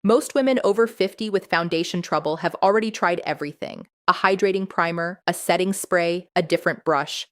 Most women over 50 with foundation trouble have already tried everything: a hydrating primer, a setting spray, a different brush.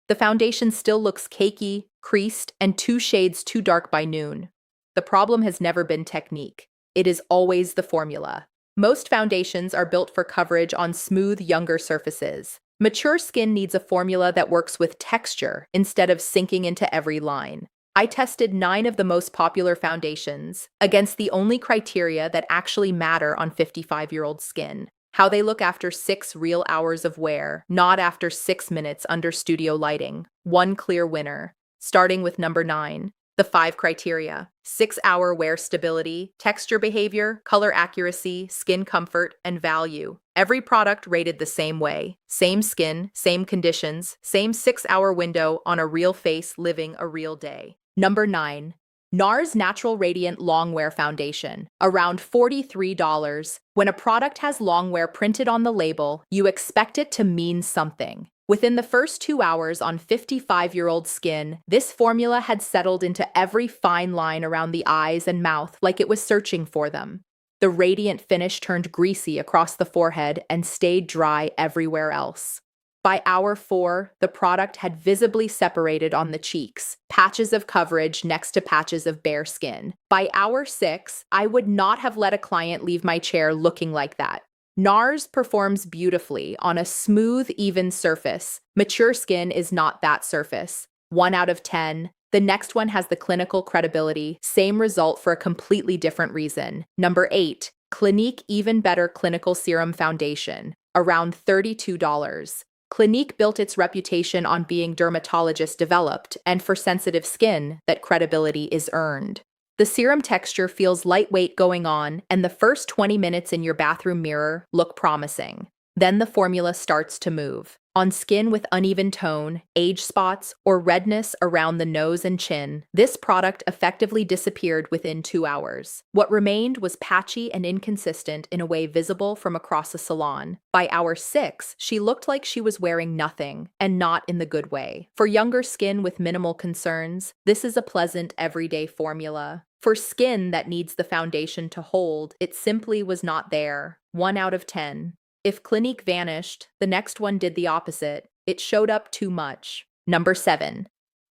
The foundation still looks cakey, creased, and 2 shades too dark by noon. The problem has never been technique. It is always the formula. Most foundations are built for coverage on smooth, younger surfaces. Mature skin needs a formula that works with texture instead of sinking into every line. I tested 9 of the most popular foundations against the only criteria that actually matter on 55-year-old skin: how they look after 6 real hours of wear, not after 6 minutes under studio lighting. One clear winner. Starting with number 9. The 5 criteria: 6-hour wear stability, texture behavior, color accuracy, skin comfort, and value. Every product rated the same way. Same skin, same conditions, same 6-hour window on a real face living a real day. Number 9. NARS Natural Radiant Longwear Foundation, around $43. When a product has longwear printed on the label, you expect it to mean something. Within the first 2 hours on 55-year-old skin, this formula had settled into every fine line around the eyes and mouth like it was searching for them. The radiant finish turned greasy across the forehead and stayed dry everywhere else. By hour 4, the product had visibly separated on the cheeks, patches of coverage next to patches of bare skin. By hour 6, I would not have let a client leave my chair looking like that. NARS performs beautifully on a smooth, even surface. Mature skin is not that surface. 1 out of 10. The next one has the clinical credibility. Same result for a completely different reason. Number 8. Clinique Even Better Clinical Serum Foundation, around $32. Clinique built its reputation on being dermatologist developed, and for sensitive skin, that credibility is earned. The serum texture feels lightweight going on, and the first 20 minutes in your bathroom mirror look promising. Then the formula starts to move. On skin with uneven tone, age spots, or redness around the nose and chin, this product effectively disappeared within 2 hours. What remained was patchy and inconsistent in a way visible from across a salon. By hour 6, she looked like she was wearing nothing, and not in the good way. For younger skin with minimal concerns, this is a pleasant, everyday formula. For skin that needs the foundation to hold, it simply was not there. 1 out of 10. If Clinique vanished, the next one did the opposite. It showed up too much. Number 7.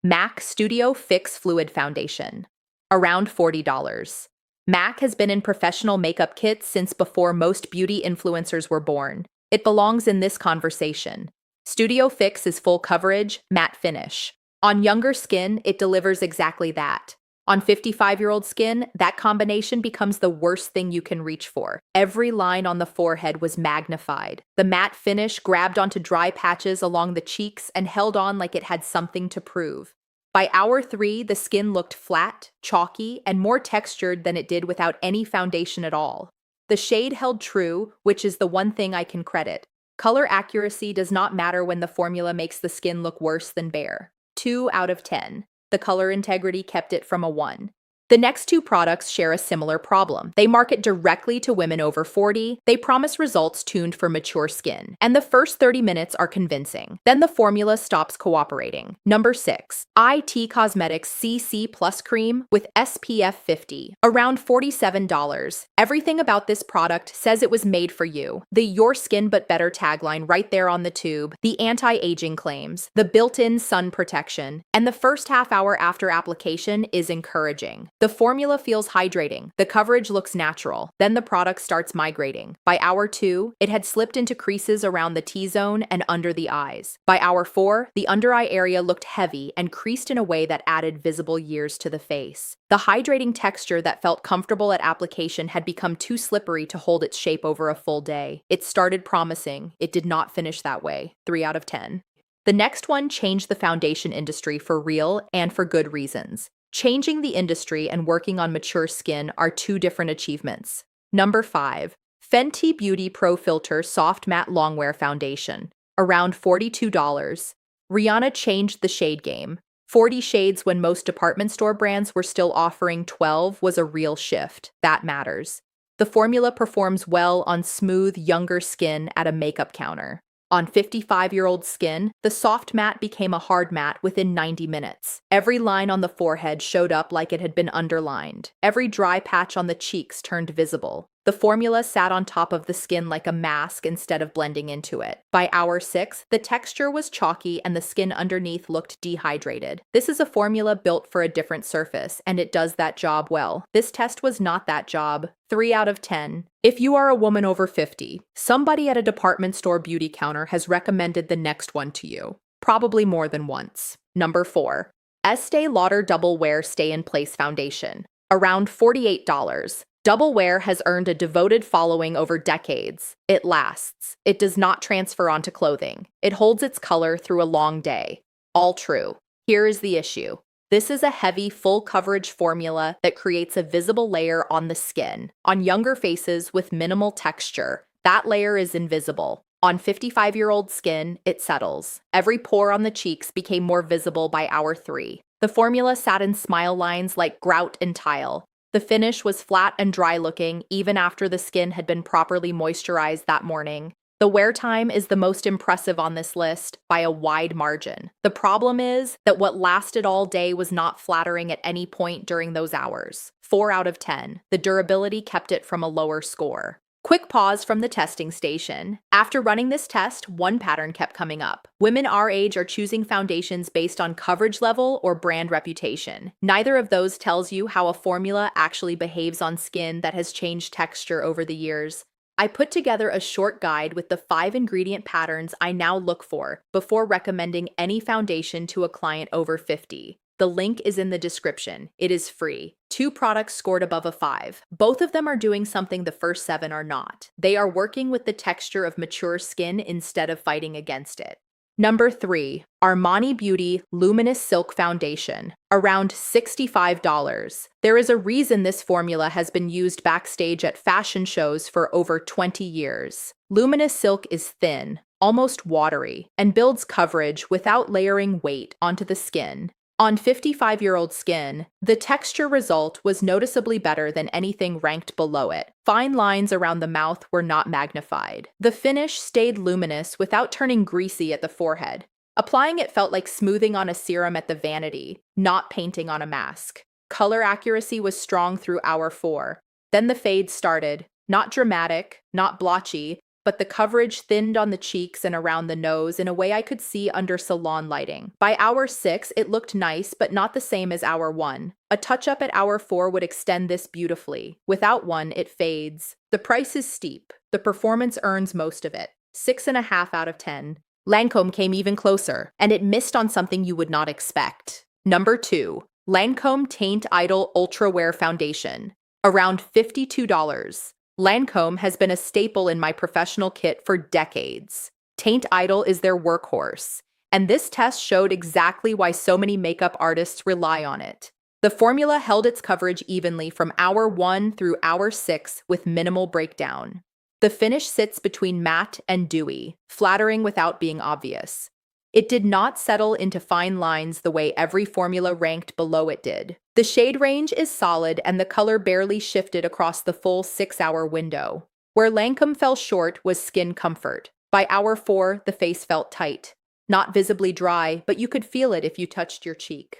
MAC Studio Fix Fluid Foundation, around $40. MAC has been in professional makeup kits since before most beauty influencers were born. It belongs in this conversation. Studio Fix is full coverage, matte finish. On younger skin, it delivers exactly that. On 55-year-old skin, that combination becomes the worst thing you can reach for. Every line on the forehead was magnified. The matte finish grabbed onto dry patches along the cheeks and held on like it had something to prove. By hour 3, the skin looked flat, chalky, and more textured than it did without any foundation at all. The shade held true, which is the one thing I can credit. Color accuracy does not matter when the formula makes the skin look worse than bare. 2 out of 10. The color integrity kept it from a 1. The next 2 products share a similar problem. They market directly to women over 40. They promise results tuned for mature skin. And the first 30 minutes are convincing. Then the formula stops cooperating. Number 6. IT Cosmetics CC Plus Cream with SPF 50, around $47. Everything about this product says it was made for you. The "Your Skin But Better" tagline right there on the tube, the anti-aging claims, the built-in sun protection, and the first half hour after application is encouraging. The formula feels hydrating. The coverage looks natural. Then the product starts migrating. By hour 2, it had slipped into creases around the T-zone and under the eyes. By hour 4, the under-eye area looked heavy and creased in a way that added visible years to the face. The hydrating texture that felt comfortable at application had become too slippery to hold its shape over a full day. It started promising. It did not finish that way. 3 out of 10. The next one changed the foundation industry for real and for good reasons. Changing the industry and working on mature skin are 2 different achievements. Number 5. Fenty Beauty Pro Filter Soft Matte Longwear Foundation, around $42. Rihanna changed the shade game. 40 shades when most department store brands were still offering 12 was a real shift. That matters. The formula performs well on smooth, younger skin at a makeup counter. On 55-year-old skin, the soft matte became a hard matte within 90 minutes. Every line on the forehead showed up like it had been underlined. Every dry patch on the cheeks turned visible. The formula sat on top of the skin like a mask instead of blending into it. By hour 6, the texture was chalky and the skin underneath looked dehydrated. This is a formula built for a different surface, and it does that job well. This test was not that job. 3 out of 10. If you are a woman over 50, somebody at a department store beauty counter has recommended the next one to you. Probably more than once. Number 4. Estee Lauder Double Wear Stay in Place Foundation. Around $48. Double Wear has earned a devoted following over decades. It lasts. It does not transfer onto clothing. It holds its color through a long day. All true. Here is the issue. This is a heavy, full-coverage formula that creates a visible layer on the skin. On younger faces with minimal texture, that layer is invisible. On 55-year-old skin, it settles. Every pore on the cheeks became more visible by hour 3. The formula sat in smile lines like grout and tile. The finish was flat and dry-looking even after the skin had been properly moisturized that morning. The wear time is the most impressive on this list by a wide margin. The problem is that what lasted all day was not flattering at any point during those hours. 4 out of 10. The durability kept it from a lower score. Quick pause from the testing station. After running this test, one pattern kept coming up. Women our age are choosing foundations based on coverage level or brand reputation. Neither of those tells you how a formula actually behaves on skin that has changed texture over the years. I put together a short guide with the 5 ingredient patterns I now look for before recommending any foundation to a client over 50. The link is in the description. It is free. 2 products scored above a 5. Both of them are doing something the first 7 are not. They are working with the texture of mature skin instead of fighting against it. Number 3. Armani Beauty Luminous Silk Foundation. Around $65. There is a reason this formula has been used backstage at fashion shows for over 20 years. Luminous silk is thin, almost watery, and builds coverage without layering weight onto the skin. On 55-year-old skin, the texture result was noticeably better than anything ranked below it. Fine lines around the mouth were not magnified. The finish stayed luminous without turning greasy at the forehead. Applying it felt like smoothing on a serum at the vanity, not painting on a mask. Color accuracy was strong through hour 4. Then the fade started. Not dramatic, not blotchy, but the coverage thinned on the cheeks and around the nose in a way I could see under salon lighting. By hour 6, it looked nice, but not the same as hour 1. A touch-up at hour 4 would extend this beautifully. Without one, it fades. The price is steep. The performance earns most of it. 6.5 out of 10. Lancome came even closer, and it missed on something you would not expect. Number 2. Lancome Teint Idol Ultra Wear Foundation. Around $52. Lancome has been a staple in my professional kit for decades. Teint Idol is their workhorse, and this test showed exactly why so many makeup artists rely on it. The formula held its coverage evenly from hour 1 through hour 6 with minimal breakdown. The finish sits between matte and dewy, flattering without being obvious. It did not settle into fine lines the way every formula ranked below it did. The shade range is solid and the color barely shifted across the full 6-hour window. Where Lancome fell short was skin comfort. By hour 4, the face felt tight. Not visibly dry, but you could feel it if you touched your cheek.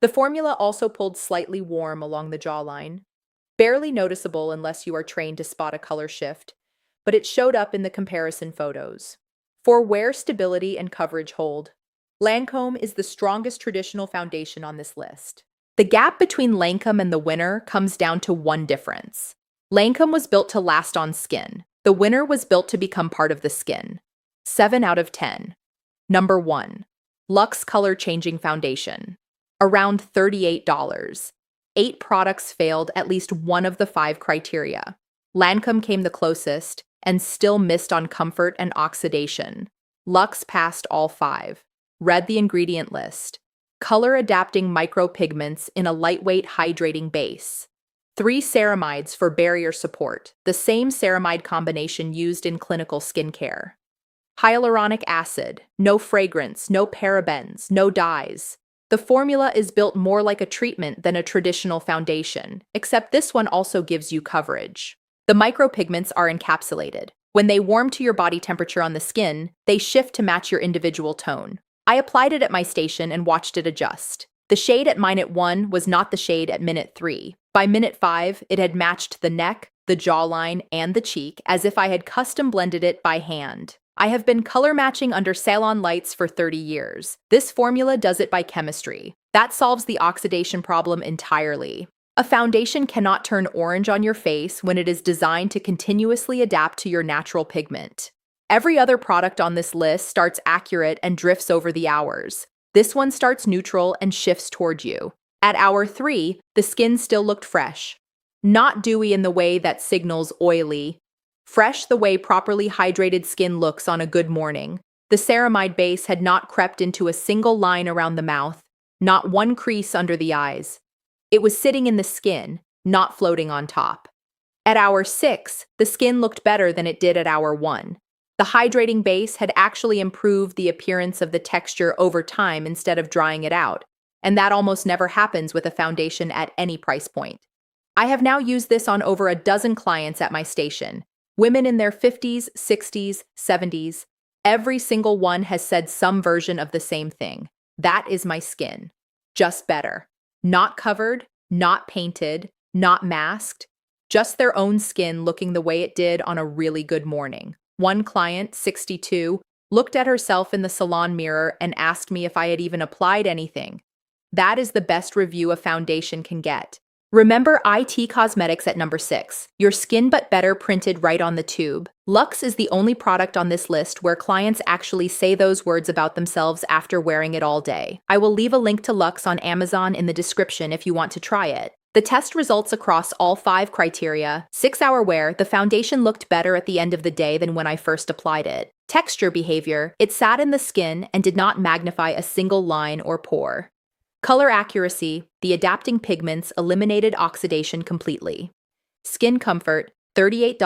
The formula also pulled slightly warm along the jawline. Barely noticeable unless you are trained to spot a color shift, but it showed up in the comparison photos. For wear stability and coverage hold, Lancome is the strongest traditional foundation on this list. The gap between Lancome and the winner comes down to one difference. Lancome was built to last on skin. The winner was built to become part of the skin. 7 out of 10. Number 1. Luxe Color Changing Foundation. Around $38. 8 products failed at least one of the 5 criteria. Lancome came the closest, and still missed on comfort and oxidation. Luxe passed all 5. Read the ingredient list. Color-adapting micropigments in a lightweight hydrating base. 3 ceramides for barrier support, the same ceramide combination used in clinical skincare. Hyaluronic acid, no fragrance, no parabens, no dyes. The formula is built more like a treatment than a traditional foundation, except this one also gives you coverage. The micropigments are encapsulated. When they warm to your body temperature on the skin, they shift to match your individual tone. I applied it at my station and watched it adjust. The shade at minute 1 was not the shade at minute 3. By minute 5, it had matched the neck, the jawline, and the cheek as if I had custom blended it by hand. I have been color matching under salon lights for 30 years. This formula does it by chemistry. That solves the oxidation problem entirely. A foundation cannot turn orange on your face when it is designed to continuously adapt to your natural pigment. Every other product on this list starts accurate and drifts over the hours. This one starts neutral and shifts toward you. At hour 3, the skin still looked fresh. Not dewy in the way that signals oily. Fresh the way properly hydrated skin looks on a good morning. The ceramide base had not crept into a single line around the mouth, not one crease under the eyes. It was sitting in the skin, not floating on top. At hour 6, the skin looked better than it did at hour 1. The hydrating base had actually improved the appearance of the texture over time instead of drying it out, and that almost never happens with a foundation at any price point. I have now used this on over a dozen clients at my station. Women in their 50s, 60s, 70s. Every single one has said some version of the same thing. That is my skin. Just better. Not covered, not painted, not masked, just their own skin looking the way it did on a really good morning. One client, 62, looked at herself in the salon mirror and asked me if I had even applied anything. That is the best review a foundation can get. Remember IT Cosmetics at number 6. Your skin but better printed right on the tube. Luxe is the only product on this list where clients actually say those words about themselves after wearing it all day. I will leave a link to Luxe on Amazon in the description if you want to try it. The test results across all 5 criteria. 6-hour wear, the foundation looked better at the end of the day than when I first applied it. Texture behavior, it sat in the skin and did not magnify a single line or pore. Color accuracy, the adapting pigments eliminated oxidation completely. Skin comfort, $38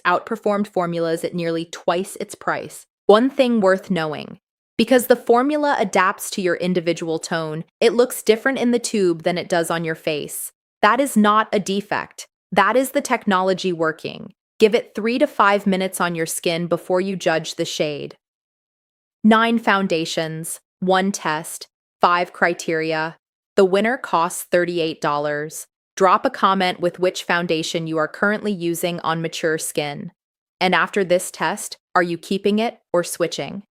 outperformed formulas at nearly twice its price. One thing worth knowing. Because the formula adapts to your individual tone, it looks different in the tube than it does on your face. That is not a defect. That is the technology working. Give it 3 to 5 minutes on your skin before you judge the shade. 9 foundations, 1 test, 5 criteria. The winner costs $38. Drop a comment with which foundation you are currently using on mature skin. And after this test, are you keeping it or switching?